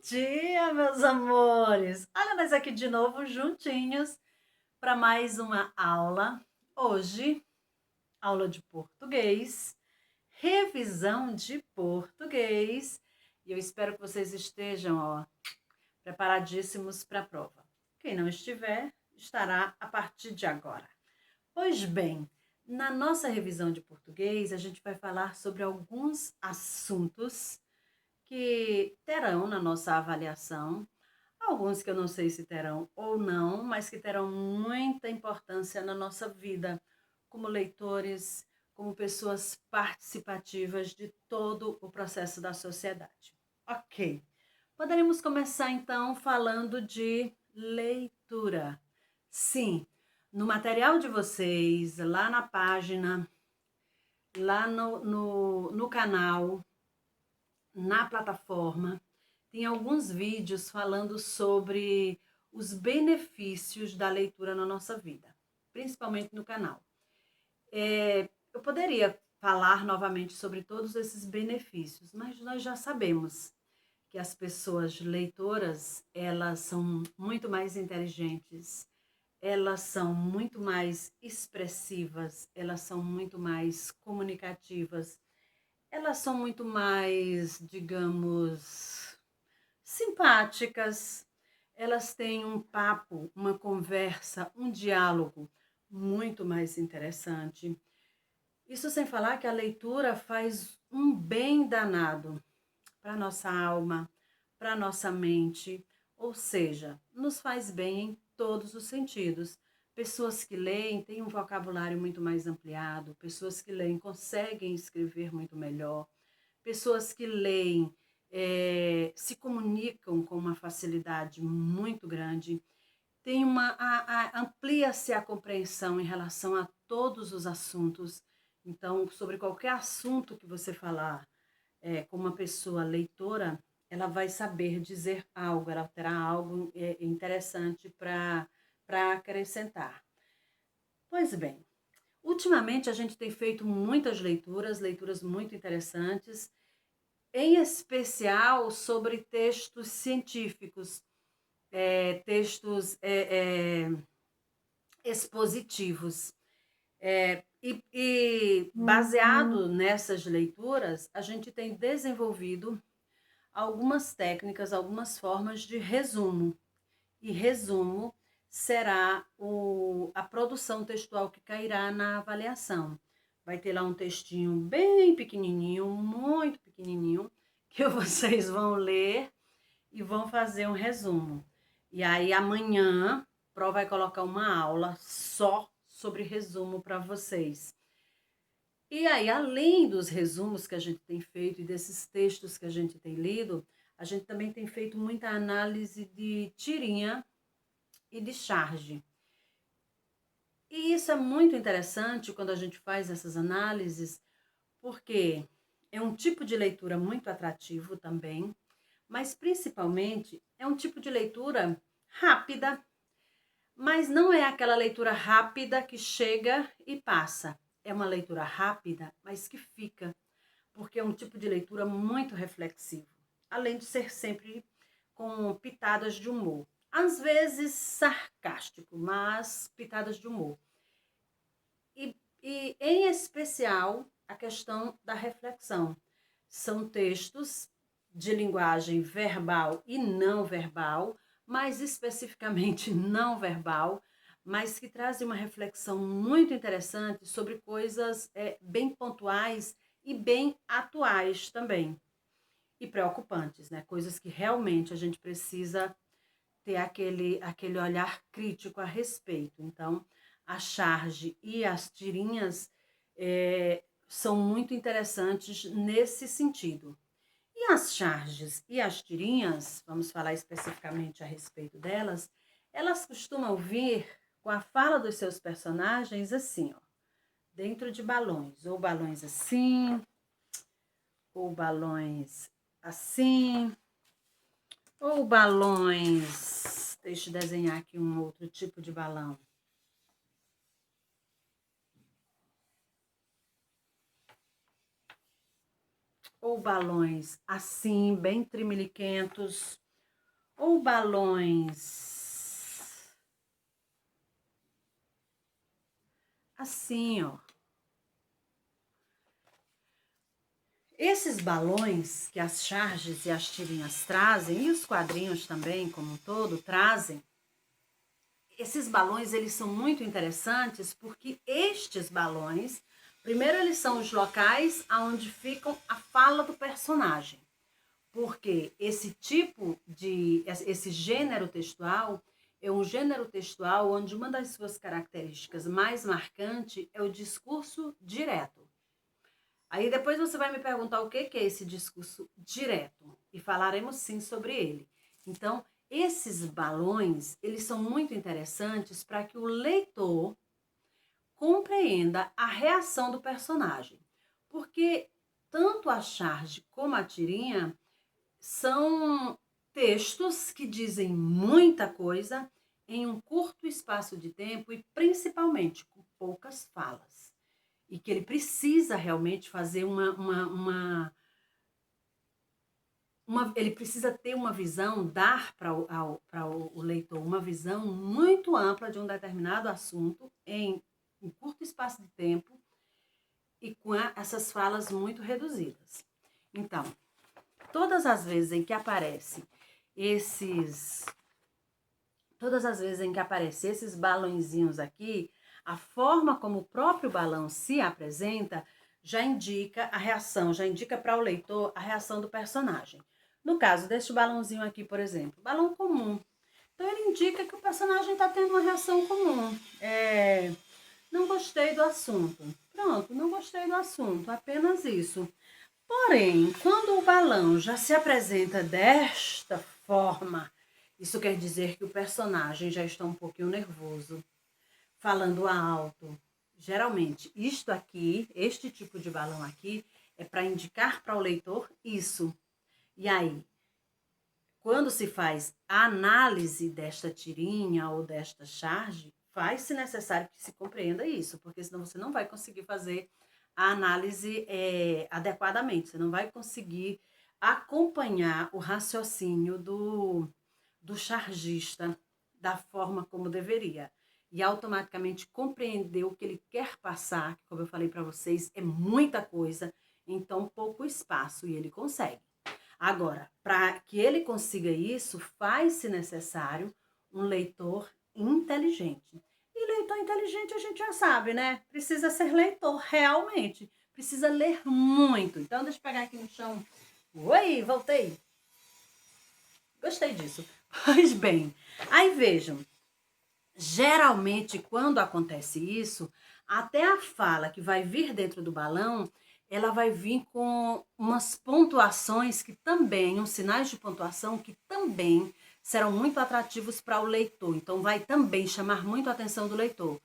dia, meus amores! Olha nós aqui de novo juntinhos para mais uma aula. Hoje, aula de português, revisão de português. E eu espero que vocês estejam, preparadíssimos para a prova. Quem não estiver, estará a partir de agora. Pois bem, na nossa revisão de português, a gente vai falar sobre alguns assuntos que terão na nossa avaliação, alguns que eu não sei se terão ou não, mas que terão muita importância na nossa vida, como leitores, como pessoas participativas de todo o processo da sociedade. Ok, poderemos começar então falando de leitura. Sim, no material de vocês, lá na página, lá no canal, na plataforma, tem alguns vídeos falando sobre os benefícios da leitura na nossa vida, principalmente no canal. Eu poderia falar novamente sobre todos esses benefícios, mas nós já sabemos que as pessoas leitoras, elas são muito mais inteligentes, elas são muito mais expressivas, elas são muito mais comunicativas, elas são muito mais, digamos, simpáticas. Elas têm um papo, uma conversa, um diálogo muito mais interessante. Isso sem falar que a leitura faz um bem danado para a nossa alma, para a nossa mente, ou seja, nos faz bem em todos os sentidos. Pessoas que leem têm um vocabulário muito mais ampliado, pessoas que leem conseguem escrever muito melhor, pessoas que leem se comunicam com uma facilidade muito grande, tem amplia-se a compreensão em relação a todos os assuntos. Então, sobre qualquer assunto que você falar com uma pessoa leitora, ela vai saber dizer algo, ela terá algo interessante para acrescentar. Pois bem, ultimamente a gente tem feito muitas leituras muito interessantes, em especial sobre textos científicos, textos expositivos. E baseado nessas leituras, a gente tem desenvolvido algumas técnicas, algumas formas de resumo. E resumo será a produção textual que cairá na avaliação. Vai ter lá um textinho bem pequenininho, muito pequenininho, que vocês vão ler e vão fazer um resumo. E aí amanhã, a Pro vai colocar uma aula só sobre resumo para vocês. E aí, além dos resumos que a gente tem feito e desses textos que a gente tem lido, a gente também tem feito muita análise de tirinha e de charge. E isso é muito interessante quando a gente faz essas análises, porque é um tipo de leitura muito atrativo também, mas principalmente é um tipo de leitura rápida, mas não é aquela leitura rápida que chega e passa. É uma leitura rápida, mas que fica, porque é um tipo de leitura muito reflexivo, além de ser sempre com pitadas de humor. Às vezes sarcástico, mas pitadas de humor. E em especial, a questão da reflexão. São textos de linguagem verbal e não verbal, mais especificamente não verbal, mas que trazem uma reflexão muito interessante sobre coisas bem pontuais e bem atuais também. E preocupantes, né? Coisas que realmente a gente precisa ter aquele olhar crítico a respeito. Então, a charge e as tirinhas são muito interessantes nesse sentido. E as charges e as tirinhas, vamos falar especificamente a respeito delas, elas costumam vir com a fala dos seus personagens assim, ó, dentro de balões, ou balões assim, ou balões assim, ou balões. Deixa eu desenhar aqui um outro tipo de balão. Ou balões assim, bem trimeliquentos, ou balões assim, ó. Esses balões que as charges e as tirinhas trazem, e os quadrinhos também, como um todo, trazem, esses balões, eles são muito interessantes porque estes balões, primeiro eles são os locais onde ficam a fala do personagem. Porque esse gênero textual é um gênero textual onde uma das suas características mais marcantes é o discurso direto. Aí depois você vai me perguntar o que é esse discurso direto e falaremos sim sobre ele. Então, esses balões, eles são muito interessantes para que o leitor compreenda a reação do personagem. Porque tanto a charge como a tirinha são textos que dizem muita coisa em um curto espaço de tempo e principalmente com poucas falas. E que ele precisa realmente fazer ele precisa ter uma visão, dar para o leitor uma visão muito ampla de um determinado assunto em um curto espaço de tempo e com essas falas muito reduzidas. Então, todas as vezes em que aparecem esses balãozinhos aqui, a forma como o próprio balão se apresenta já indica a reação, já indica para o leitor a reação do personagem. No caso deste balãozinho aqui, por exemplo, balão comum. Então ele indica que o personagem está tendo uma reação comum. Não gostei do assunto. Pronto, não gostei do assunto, apenas isso. Porém, quando o balão já se apresenta desta forma, isso quer dizer que o personagem já está um pouquinho nervoso, falando alto. Geralmente, este tipo de balão aqui, é para indicar para o leitor isso. E aí, quando se faz a análise desta tirinha ou desta charge, faz-se necessário que se compreenda isso, porque senão você não vai conseguir fazer a análise adequadamente, você não vai conseguir acompanhar o raciocínio do chargista da forma como deveria. E automaticamente compreender o que ele quer passar, que como eu falei para vocês, é muita coisa em tão pouco espaço, e ele consegue. Agora, para que ele consiga isso, faz-se necessário um leitor inteligente. E leitor inteligente a gente já sabe, né? Precisa ser leitor, realmente. Precisa ler muito. Então, deixa eu pegar aqui no chão. Oi, voltei. Gostei disso. Pois bem, aí vejam. Geralmente, quando acontece isso, até a fala que vai vir dentro do balão, ela vai vir com umas pontuações que também, uns sinais de pontuação que também serão muito atrativos para o leitor. Então, vai também chamar muito a atenção do leitor.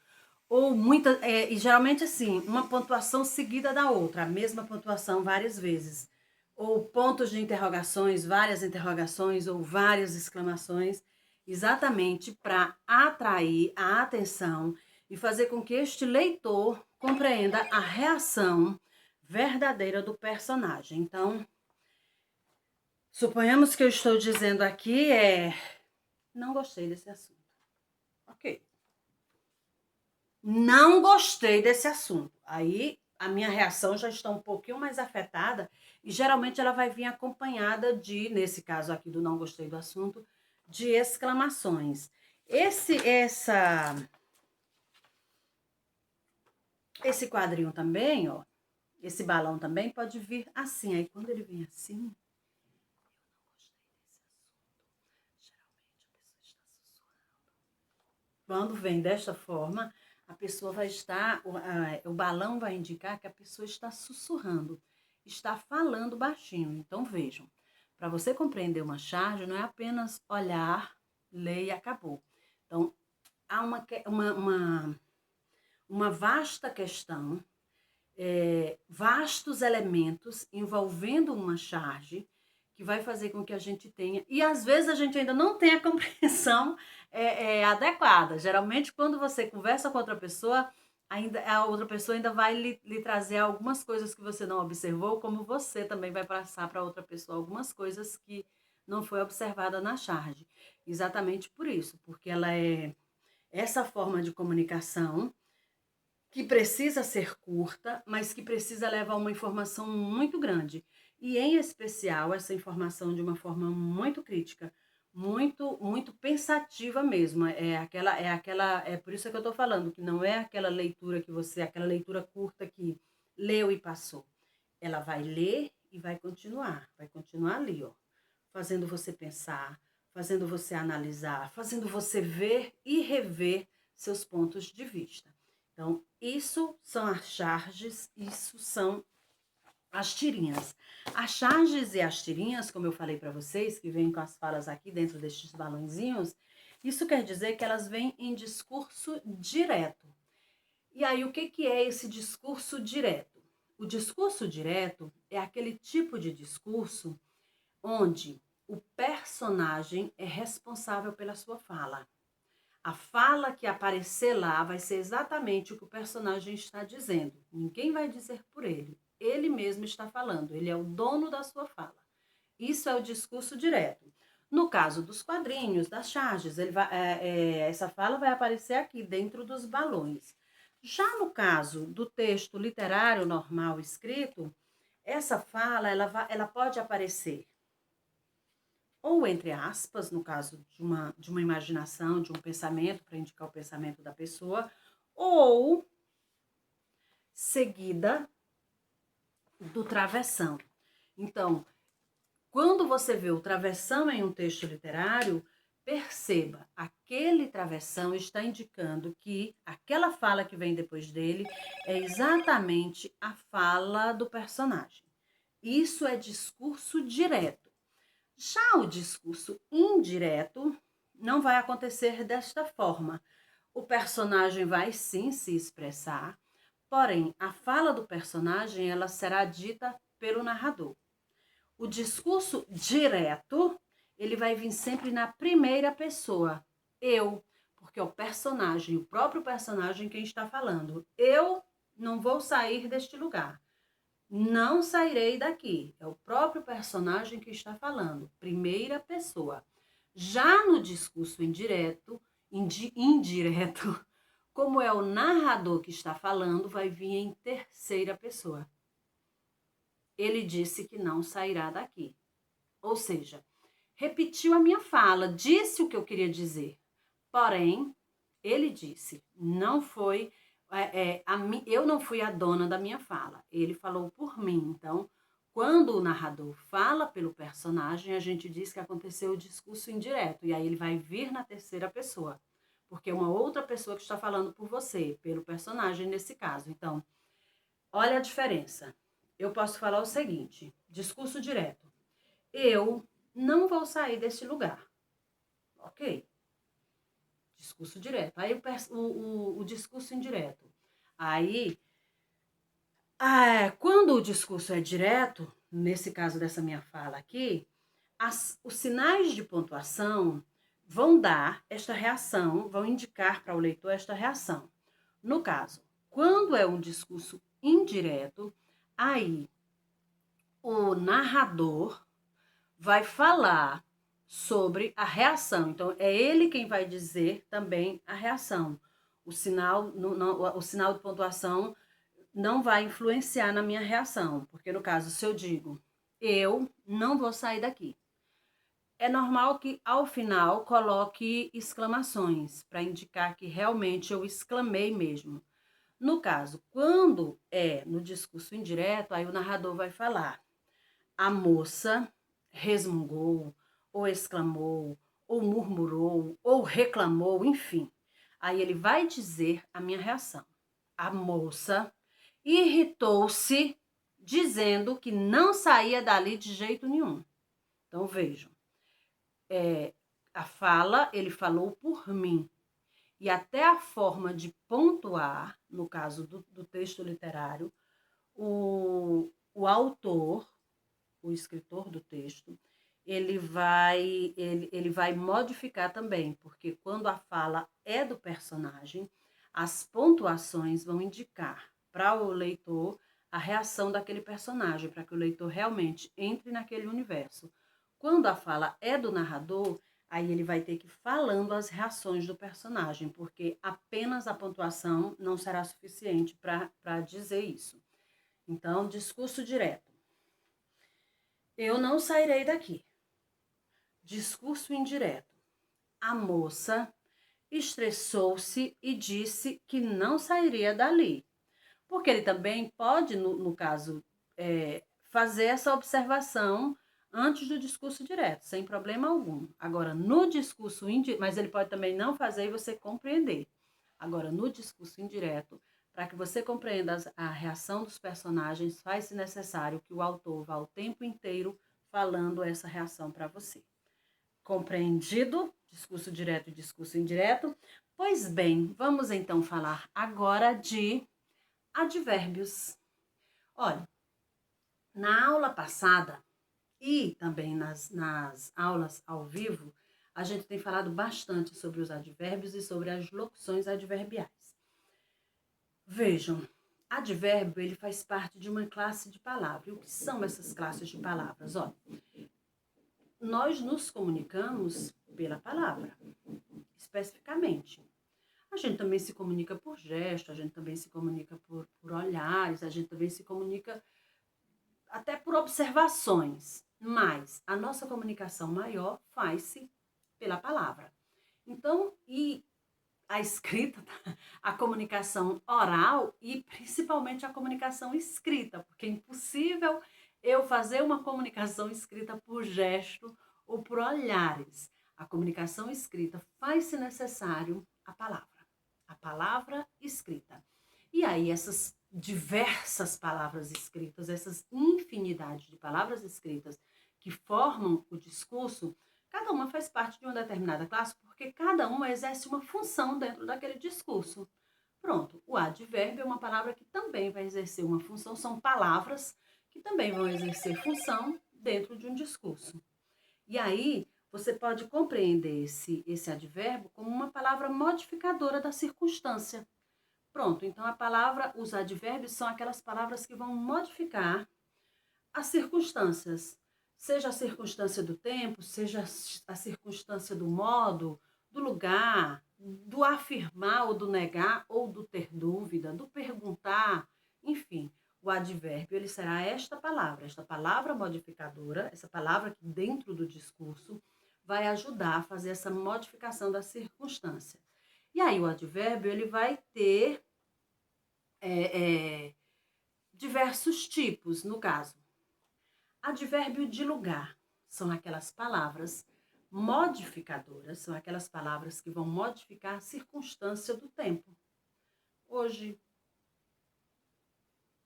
Ou e geralmente assim, uma pontuação seguida da outra, a mesma pontuação várias vezes. Ou pontos de interrogações, várias interrogações ou várias exclamações, exatamente para atrair a atenção e fazer com que este leitor compreenda a reação verdadeira do personagem. Então, suponhamos que eu estou dizendo aqui não gostei desse assunto. Ok. Não gostei desse assunto. Aí a minha reação já está um pouquinho mais afetada e geralmente ela vai vir acompanhada nesse caso aqui do não gostei do assunto, de exclamações. Esse quadrinho também, ó, esse balão também pode vir assim. Aí quando ele vem assim, quando vem desta forma, a pessoa vai estar, o balão vai indicar que a pessoa está sussurrando, está falando baixinho. Então vejam, para você compreender uma charge, não é apenas olhar, ler e acabou. Então, há uma vasta questão, vastos elementos envolvendo uma charge que vai fazer com que a gente tenha, e às vezes a gente ainda não tem a compreensão adequada. Geralmente, quando você conversa com outra pessoa, a outra pessoa ainda vai lhe trazer algumas coisas que você não observou, como você também vai passar para outra pessoa algumas coisas que não foi observada na charge. Exatamente por isso, porque ela é essa forma de comunicação que precisa ser curta, mas que precisa levar uma informação muito grande. E, em especial, essa informação de uma forma muito crítica, muito pensativa mesmo. É por isso que eu estou falando, que não é aquela leitura aquela leitura curta que leu e passou. Ela vai ler e vai continuar ali, ó, fazendo você pensar, fazendo você analisar, fazendo você ver e rever seus pontos de vista. Então, isso são as charges, isso são as tirinhas. As charges e as tirinhas, como eu falei para vocês, que vêm com as falas aqui dentro destes balãozinhos, isso quer dizer que elas vêm em discurso direto. E aí, o que é esse discurso direto? O discurso direto é aquele tipo de discurso onde o personagem é responsável pela sua fala. A fala que aparecer lá vai ser exatamente o que o personagem está dizendo. Ninguém vai dizer por ele. Ele mesmo está falando. Ele é o dono da sua fala. Isso é o discurso direto. No caso dos quadrinhos, das charges, essa fala vai aparecer aqui dentro dos balões. Já no caso do texto literário normal escrito, essa fala ela pode aparecer ou entre aspas, no caso de uma imaginação, de um pensamento, para indicar o pensamento da pessoa, ou seguida do travessão. Então, quando você vê o travessão em um texto literário, perceba, aquele travessão está indicando que aquela fala que vem depois dele é exatamente a fala do personagem. Isso é discurso direto. Já o discurso indireto não vai acontecer desta forma. O personagem vai sim se expressar, porém, a fala do personagem ela será dita pelo narrador. O discurso direto, ele vai vir sempre na primeira pessoa. Eu, porque é o personagem, o próprio personagem quem está falando. Eu não vou sair deste lugar. Não sairei daqui. É o próprio personagem que está falando. Primeira pessoa. Já no discurso indireto, como é o narrador que está falando, vai vir em terceira pessoa. Ele disse que não sairá daqui. Ou seja, repetiu a minha fala, disse o que eu queria dizer. Porém, ele disse, não foi... eu não fui a dona da minha fala, ele falou por mim. Então, quando o narrador fala pelo personagem, a gente diz que aconteceu o discurso indireto, e aí ele vai vir na terceira pessoa, porque é uma outra pessoa que está falando por você, pelo personagem nesse caso. Então, olha a diferença. Eu posso falar o seguinte, discurso direto. Eu não vou sair deste lugar, ok? Discurso direto. Aí o discurso indireto. Aí, quando o discurso é direto, nesse caso dessa minha fala aqui, os sinais de pontuação vão dar esta reação, vão indicar para o leitor esta reação. No caso, quando é um discurso indireto, aí o narrador vai falar sobre a reação. Então, é ele quem vai dizer também a reação. O sinal de pontuação não vai influenciar na minha reação, porque no caso, se eu digo, eu não vou sair daqui, é normal que ao final coloque exclamações, para indicar que realmente eu exclamei mesmo. No caso, quando é no discurso indireto, aí o narrador vai falar, a moça resmungou, ou exclamou, ou murmurou, ou reclamou, enfim. Aí ele vai dizer a minha reação. A moça irritou-se, dizendo que não saía dali de jeito nenhum. Então, vejam, a fala, ele falou por mim. E até a forma de pontuar, no caso do texto literário, o autor, o escritor do texto, ele vai modificar também, porque quando a fala é do personagem, as pontuações vão indicar para o leitor a reação daquele personagem, para que o leitor realmente entre naquele universo. Quando a fala é do narrador, aí ele vai ter que ir falando as reações do personagem, porque apenas a pontuação não será suficiente para dizer isso. Então, discurso direto. Eu não sairei daqui. Discurso indireto. A moça estressou-se e disse que não sairia dali. Porque ele também pode, no caso, fazer essa observação antes do discurso direto, sem problema algum. Agora, no discurso indireto, mas ele pode também não fazer e você compreender. Agora, no discurso indireto, para que você compreenda a reação dos personagens, faz-se necessário que o autor vá o tempo inteiro falando essa reação para você. Compreendido? Discurso direto e discurso indireto? Pois bem, vamos então falar agora de advérbios. Olha, na aula passada e também nas aulas ao vivo, a gente tem falado bastante sobre os advérbios e sobre as locuções adverbiais. Vejam, advérbio ele faz parte de uma classe de palavras. E o que são essas classes de palavras? Olha, nós nos comunicamos pela palavra, especificamente. A gente também se comunica por gesto, a gente também se comunica por olhares, a gente também se comunica até por observações, mas a nossa comunicação maior faz-se pela palavra. Então, e a escrita, a comunicação oral e principalmente a comunicação escrita, porque é impossível eu fazer uma comunicação escrita por gesto ou por olhares. A comunicação escrita faz-se necessário a palavra escrita. E aí essas diversas palavras escritas, essas infinidades de palavras escritas que formam o discurso, cada uma faz parte de uma determinada classe, porque cada uma exerce uma função dentro daquele discurso. Pronto, o advérbio é uma palavra que também vai exercer uma função, são palavras que também vão exercer função dentro de um discurso. E aí, você pode compreender esse advérbio como uma palavra modificadora da circunstância. Pronto, então os advérbios são aquelas palavras que vão modificar as circunstâncias, seja a circunstância do tempo, seja a circunstância do modo, do lugar, do afirmar ou do negar, ou do ter dúvida, do perguntar, enfim. O advérbio ele será esta palavra modificadora, essa palavra que dentro do discurso vai ajudar a fazer essa modificação da circunstância. E aí o advérbio ele vai ter diversos tipos, no caso. Advérbio de lugar são aquelas palavras modificadoras, são aquelas palavras que vão modificar a circunstância do tempo. Hoje,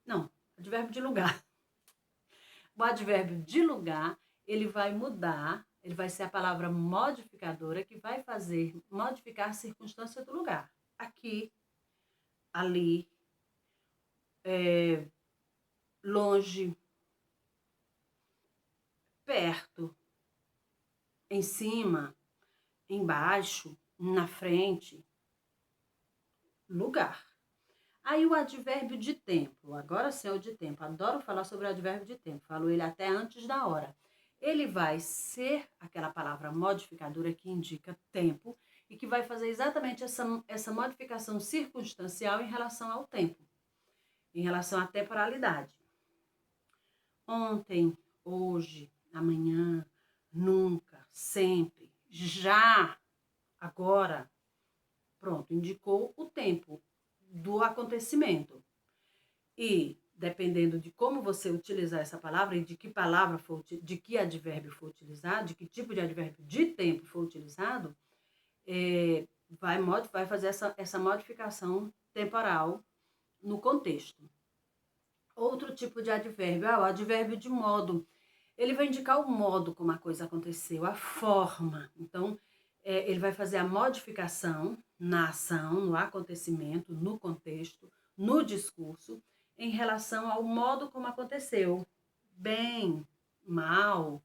não, advérbio de lugar. O advérbio de lugar, ele vai mudar, ele vai ser a palavra modificadora que vai fazer modificar a circunstância do lugar. Aqui, ali, longe, perto, em cima, embaixo, na frente, lugar. Aí o advérbio de tempo, agora sim é o de tempo, adoro falar sobre o advérbio de tempo, falo ele até antes da hora. Ele vai ser aquela palavra modificadora que indica tempo e que vai fazer exatamente essa modificação circunstancial em relação ao tempo, em relação à temporalidade. Ontem, hoje, amanhã, nunca, sempre, já, agora. Pronto, indicou o tempo do acontecimento. E, dependendo de como você utilizar essa palavra e de que palavra de que advérbio for utilizado, de que tipo de advérbio de tempo for utilizado, vai fazer essa modificação temporal no contexto. Outro tipo de advérbio, o advérbio de modo. Ele vai indicar o modo como a coisa aconteceu, a forma. Então, ele vai fazer a modificação na ação, no acontecimento, no contexto, no discurso, em relação ao modo como aconteceu. Bem, mal,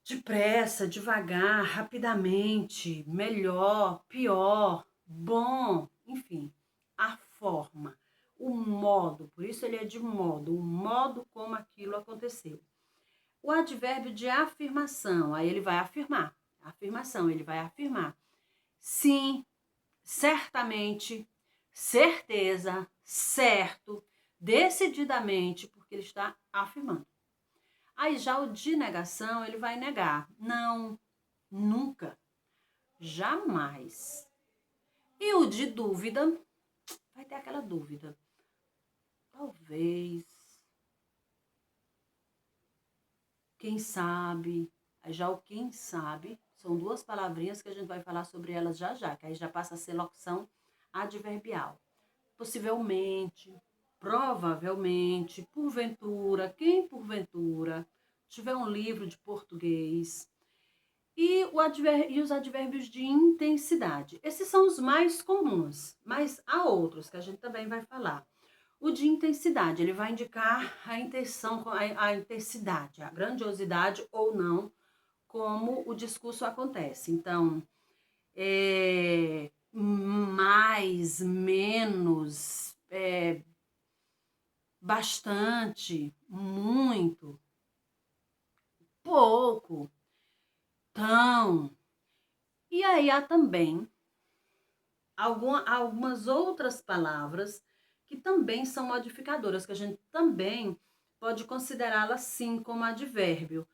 depressa, devagar, rapidamente, melhor, pior, bom, enfim, a forma, o modo, por isso ele é de modo, o modo como aquilo aconteceu. o advérbio de afirmação, aí ele vai afirmar. Afirmação, ele vai afirmar. Sim, certamente, certeza, certo, decididamente, porque ele está afirmando. Aí já o de negação, ele vai negar. Não, nunca, jamais. E o de dúvida, vai ter aquela dúvida. Talvez, quem sabe. Aí já o quem sabe, são duas palavrinhas que a gente vai falar sobre elas já já, que aí já passa a ser locução adverbial. Possivelmente, provavelmente, porventura, quem porventura tiver um livro de português. E os advérbios de intensidade. Esses são os mais comuns, mas há outros que a gente também vai falar. O de intensidade, ele vai indicar a intenção, a intensidade, a grandiosidade ou não, como o discurso acontece. Então, mais, menos, bastante, muito, pouco, tão. E aí há também algumas outras palavras que também são modificadoras, que a gente também pode considerá-las sim como advérbio,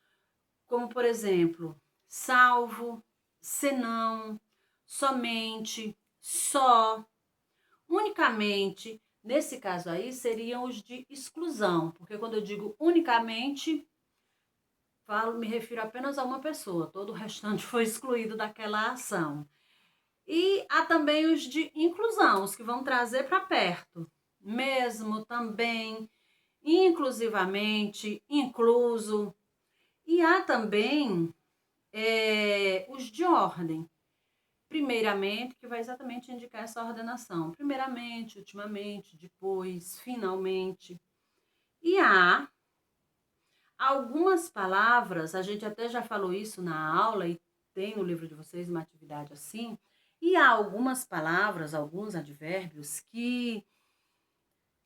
como por exemplo, salvo, senão, somente, só, unicamente. Nesse caso aí seriam os de exclusão, porque quando eu digo unicamente, me refiro apenas a uma pessoa, todo o restante foi excluído daquela ação. E há também os de inclusão, os que vão trazer para perto, mesmo, também, inclusivamente, incluso. E há também os de ordem. Primeiramente, que vai exatamente indicar essa ordenação. Primeiramente, ultimamente, depois, finalmente. E há algumas palavras, a gente até já falou isso na aula e tem no livro de vocês uma atividade assim, e há algumas palavras, alguns advérbios que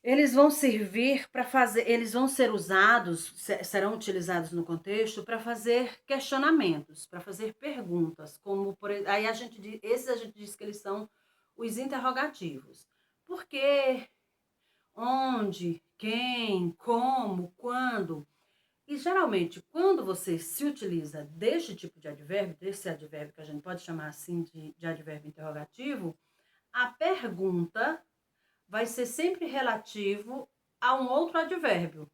eles vão servir para fazer, eles vão ser usados, serão utilizados no contexto para fazer questionamentos, para fazer perguntas, como aí esses a gente diz que eles são os interrogativos. Por quê? Onde? Quem? Como? Quando? E geralmente, quando você se utiliza deste tipo de advérbio, desse advérbio que a gente pode chamar assim de advérbio interrogativo, a pergunta vai ser sempre relativo a um outro advérbio,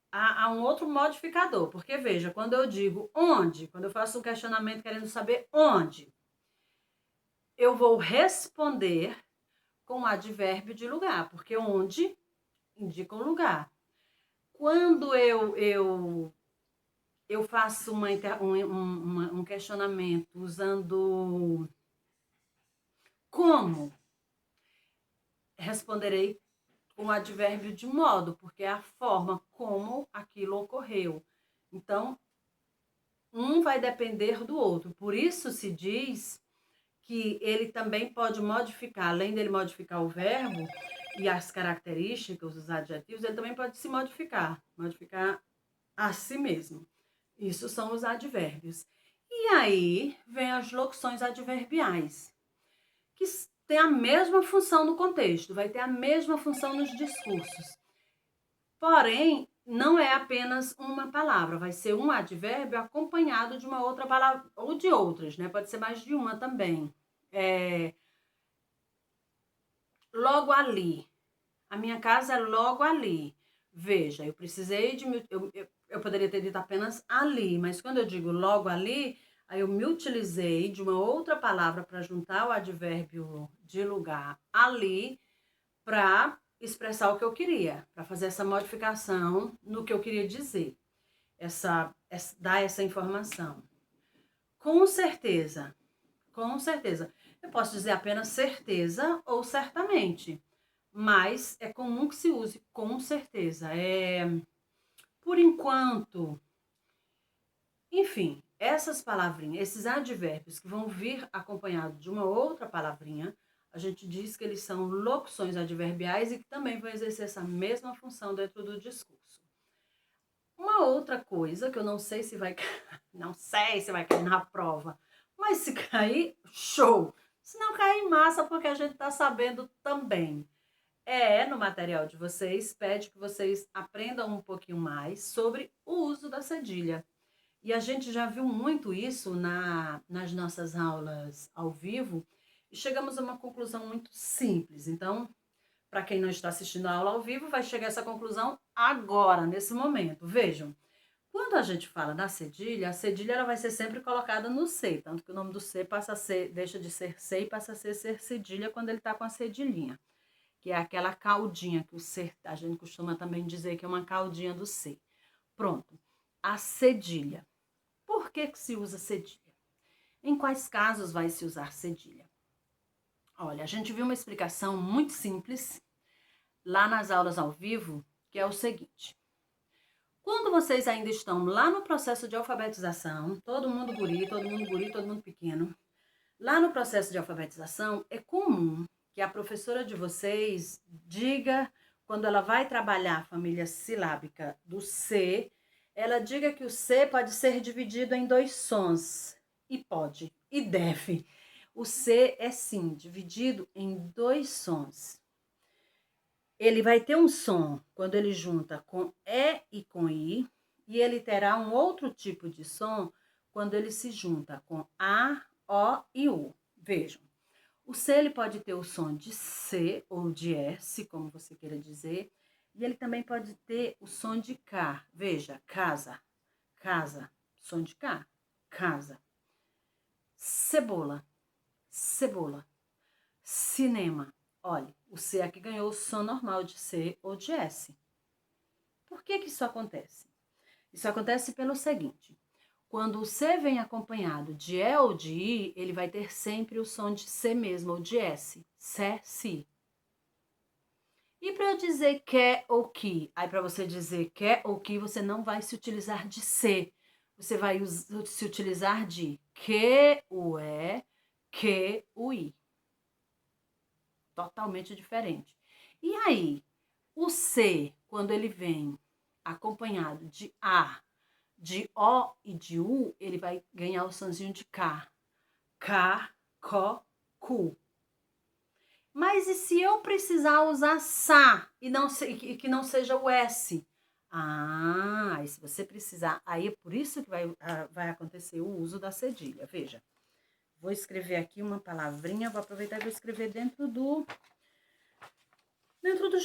a um outro modificador. Porque, veja, quando eu digo onde, quando eu faço um questionamento querendo saber onde, eu vou responder com o advérbio de lugar, porque onde indica um lugar. Quando eu faço um questionamento usando como, responderei com o advérbio de modo, porque é a forma como aquilo ocorreu. Então, um vai depender do outro. Por isso se diz que ele também pode modificar, além dele modificar o verbo e as características, os adjetivos, ele também pode se modificar a si mesmo. Isso são os advérbios. E aí vem as locuções adverbiais, que tem a mesma função no contexto, vai ter a mesma função nos discursos. Porém, não é apenas uma palavra, vai ser um advérbio acompanhado de uma outra palavra, ou de outras, né? Pode ser mais de uma também. Logo ali. A minha casa é logo ali. Veja, eu precisei de... Eu poderia ter dito apenas ali, mas quando eu digo logo ali, aí eu me utilizei de uma outra palavra para juntar o advérbio de lugar ali para expressar o que eu queria, para fazer essa modificação no que eu queria dizer, dar essa informação. Com certeza, com certeza. Eu posso dizer apenas certeza ou certamente, mas é comum que se use com certeza. Por enquanto, enfim, essas palavrinhas, esses advérbios que vão vir acompanhados de uma outra palavrinha, a gente diz que eles são locuções adverbiais e que também vão exercer essa mesma função dentro do discurso. Uma outra coisa que eu não sei se vai não sei se vai cair na prova, mas se cair, show! Se não cair, massa, porque a gente tá sabendo também. No material de vocês, pede que vocês aprendam um pouquinho mais sobre o uso da cedilha. E a gente já viu muito isso nas nossas aulas ao vivo e chegamos a uma conclusão muito simples. Então, para quem não está assistindo a aula ao vivo, vai chegar a essa conclusão agora, nesse momento. Vejam, quando a gente fala da cedilha, a cedilha ela vai ser sempre colocada no C, tanto que o nome do C passa a ser, deixa de ser C e passa a ser cedilha quando ele está com a cedilhinha, que é aquela caldinha que o C, a gente costuma também dizer que é uma caldinha do C. Pronto, a cedilha. Por que se usa cedilha? Em quais casos vai se usar cedilha? Olha, a gente viu uma explicação muito simples lá nas aulas ao vivo, que é o seguinte. Quando vocês ainda estão lá no processo de alfabetização, todo mundo guri, todo mundo pequeno, lá no processo de alfabetização, é comum que a professora de vocês diga, quando ela vai trabalhar a família silábica do C, ela diga que o C pode ser dividido em 2 sons. E pode, e deve. O C é sim dividido em 2 sons. Ele vai ter um som quando ele junta com E e com I, e ele terá um outro tipo de som quando ele se junta com A, O e U. Vejam, o C ele pode ter o som de C ou de S, como você queira dizer, e ele também pode ter o som de K. Veja, casa, casa, som de K, casa. Cebola, cebola. Cinema. Olha, o C aqui ganhou o som normal de C ou de S. Por que isso acontece? Isso acontece pelo seguinte. Quando o C vem acompanhado de E ou de I, ele vai ter sempre o som de C mesmo ou de S. Sé, si. E para eu dizer que ou que, aí para você dizer que ou que, você não vai se utilizar de C. Você vai se utilizar de que, o E, que, o I. Totalmente diferente. E aí, o C, quando ele vem acompanhado de A, de O e de U, ele vai ganhar o sonzinho de K. K, Ko, Ku. Mas e se eu precisar usar Sa e que não seja o S? Ah, e se você precisar, aí é por isso que vai acontecer o uso da cedilha. Veja, vou escrever aqui uma palavrinha, vou aproveitar e vou escrever dentro dos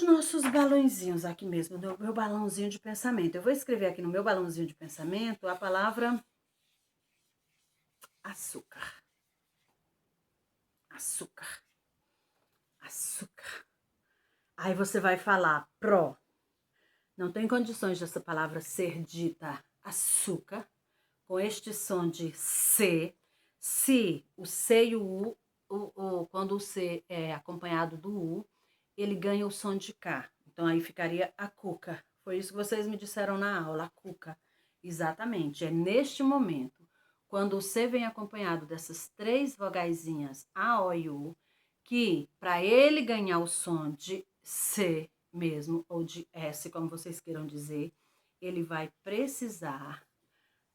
nossos balãozinhos aqui mesmo, do meu balãozinho de pensamento. Eu vou escrever aqui no meu balãozinho de pensamento a palavra açúcar. Açúcar. Açúcar. Aí você vai falar pró. Não tem condições dessa palavra ser dita açúcar com este som de C. Se o C e o U, quando o C é acompanhado do U, ele ganha o som de K. Então, aí ficaria a cuca. Foi isso que vocês me disseram na aula, a cuca. Exatamente, é neste momento, quando o C vem acompanhado dessas 3 vogaizinhas A, O e U, que para ele ganhar o som de C mesmo, ou de S, como vocês queiram dizer, ele vai precisar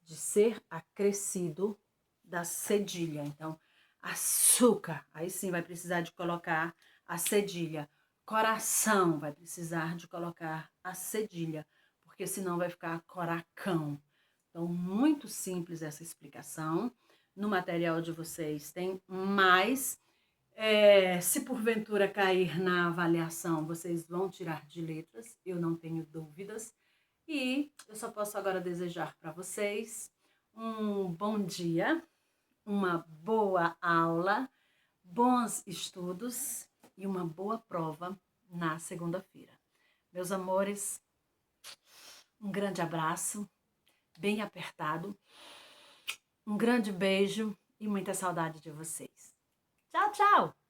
de ser acrescido da cedilha. Então, açúcar, aí sim vai precisar de colocar a cedilha. Coração, vai precisar de colocar a cedilha, porque senão vai ficar coracão. Então, muito simples essa explicação. No material de vocês tem mais. Se porventura cair na avaliação, vocês vão tirar de letras, eu não tenho dúvidas. E eu só posso agora desejar para vocês um bom dia, uma boa aula, bons estudos e uma boa prova na segunda-feira. Meus amores, um grande abraço, bem apertado, um grande beijo e muita saudade de vocês. Tchau, tchau!